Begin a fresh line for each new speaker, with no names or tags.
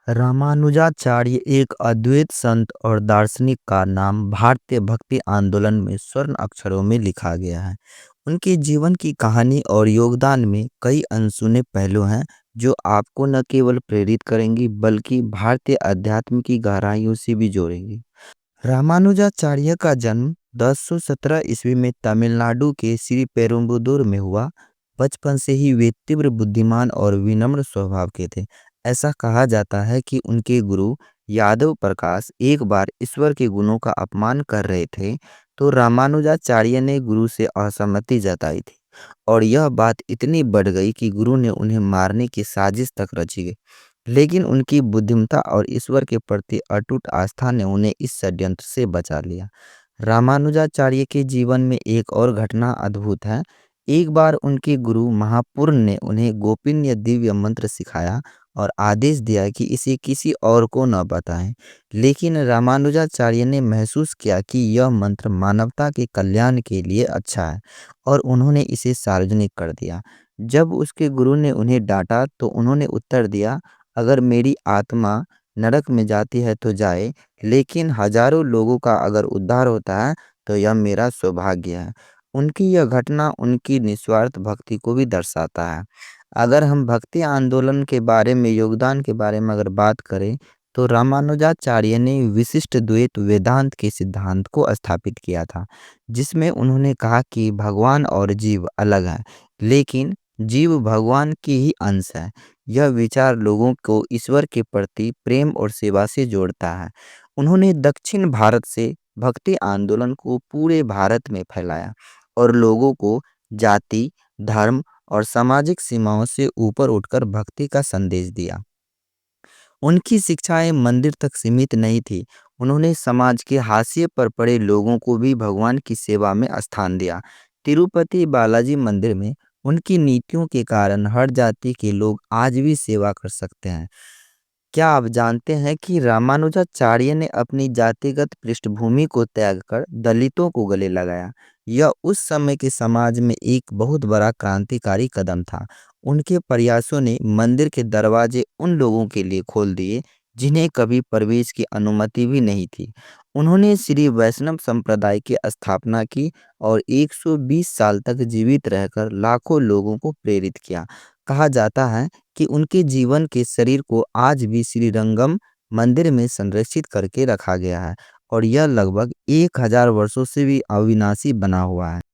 रामानुजाचार्य एक अद्वैत संत और दार्शनिक का नाम भारतीय भक्ति आंदोलन में स्वर्ण अक्षरों में लिखा गया है। उनके जीवन की कहानी और योगदान में कई अनसुने पहलू हैं जो आपको न केवल प्रेरित करेंगी बल्कि भारतीय अध्यात्म की गहराइयों से भी जोड़ेंगी। रामानुजाचार्य का जन्म 1017 ईस्वी में तमिलनाडु के श्री पेरुम्बदूर में हुआ। बचपन से ही वे तीव्र बुद्धिमान और विनम्र स्वभाव के थे। ऐसा कहा जाता है कि उनके गुरु यादव प्रकाश एक बार ईश्वर के गुणों का अपमान कर रहे थे, तो रामानुजाचार्य ने गुरु से असहमति जताई थी और यह बात इतनी बढ़ गई कि गुरु ने उन्हें मारने की साजिश तक रची गई। लेकिन उनकी बुद्धिमत्ता और ईश्वर के प्रति अटूट आस्था ने उन्हें इस षड्यंत्र से बचा लिया। रामानुजाचार्य के जीवन में एक और घटना अद्भुत है। एक बार उनके गुरु महापूर्ण ने उन्हें गोपनीय दिव्य मंत्र सिखाया और आदेश दिया कि इसे किसी और को न बताएं। लेकिन रामानुजाचार्य ने महसूस किया कि यह मंत्र मानवता के कल्याण के लिए अच्छा है और उन्होंने इसे सार्वजनिक कर दिया। जब उसके गुरु ने उन्हें डांटा तो उन्होंने उत्तर दिया, अगर मेरी आत्मा नरक में जाती है तो जाए, लेकिन हजारों लोगों का अगर उद्धार होता है तो यह मेरा सौभाग्य है। उनकी यह घटना उनकी निस्वार्थ भक्ति को भी दर्शाता है। अगर हम भक्ति आंदोलन के बारे में योगदान के बारे में अगर बात करें, तो रामानुजाचार्य ने विशिष्ट द्वैत वेदांत के सिद्धांत को स्थापित किया था, जिसमें उन्होंने कहा कि भगवान और जीव अलग हैं, लेकिन जीव भगवान की ही अंश है। यह विचार लोगों को ईश्वर के प्रति प्रेम और सेवा से जोड़ता है। उन्होंने दक्षिण भारत से भक्ति आंदोलन को पूरे भारत में फैलाया और लोगों को जाति, धर्म और सामाजिक सीमाओं से ऊपर उठकर भक्ति का संदेश दिया। उनकी शिक्षाएं मंदिर तक सीमित नहीं थी। उन्होंने समाज के हाशिए पर पड़े लोगों को भी भगवान की सेवा में स्थान दिया। तिरुपति बालाजी मंदिर में उनकी नीतियों के कारण हर जाति के लोग आज भी सेवा कर सकते हैं। क्या आप जानते हैं कि रामानुजाचार्य ने अपनी जातिगत पृष्ठभूमि को त्याग कर दलितों को गले लगाया? यह उस समय के समाज में एक बहुत बड़ा क्रांतिकारी कदम था। उनके प्रयासों ने मंदिर के दरवाजे उन लोगों के लिए खोल दिए जिन्हें कभी प्रवेश की अनुमति भी नहीं थी। उन्होंने श्री वैष्णव संप्रदाय की स्थापना की और 120 साल तक जीवित रहकर लाखों लोगों को प्रेरित किया। कहा जाता है कि उनके जीवन के शरीर को आज भी श्रीरंगम मंदिर में संरक्षित करके रखा गया है और यह लगभग 1000 वर्षों से भी अविनाशी बना हुआ है।